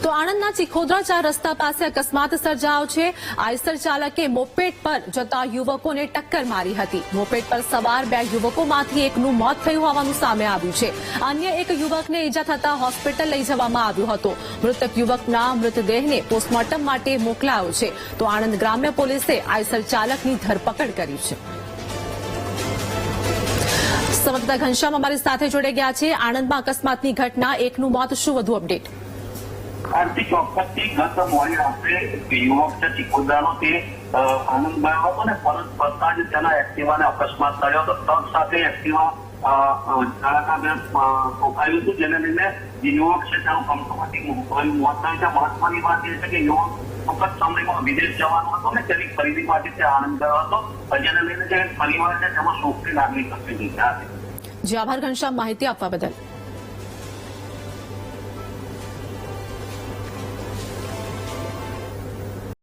તો આણંદના ચિખોદરા 4 રસ્તા પાસે અકસ્માત સર્જાયો છે। આઈસર ચાલકે મોપેડ પર જતા યુવકોને ટક્કર મારી હતી। મોપેડ પર સવાર 2 યુવકોમાંથી એકનું મોત થયું હોવાનું સામે આવ્યું છે। અન્ય એક યુવકને ઈજા થતા હોસ્પિટલ લઈ જવામાં આવ્યો હતો। મૃતક યુવકના મૃતદેહને પોસ્ટમોર્ટમ માટે મોકલાયો છે। તો આણંદ ગ્રામ્ય પોલીસે આઈસર ચાલકની ધરપકડ કરી છે। સંવાદદાતા ઘનશ્યામ અમારી સાથે જોડાઈ ગયા છે। આણંદમાં અકસ્માતની ઘટના, એકનું મોત, શું વધુ અપડેટ? આર્થિક ચોક્કસથી ગત મોડી રાત્રે યુવક છે ચિખોદરાનો તે આનંદ ગયો હતો ને પરત ફરતા જ તેના એક્ટિવાને અકસ્માત થયો હતો। ટ્રક સાથે એક્ટિવા ચાલકાને ઠોકાયું હતું, જેને લઈને જે યુવક છે તેનું કમકમાટી મોત થયું છે। મહત્વની વાત એ છે કે યુવક ચોક્કસ સમયમાં વિદેશ જવાનો હતો ને તેની ખરીદી માટે તે આનંદ ગયો હતો, જેને લઈને જે પરિવાર છે તેમાં શોકની લાગણી પ્રસરી ગઈ છે। જી આભાર ઘનશ્યામ, માહિતી આપવા બદલ।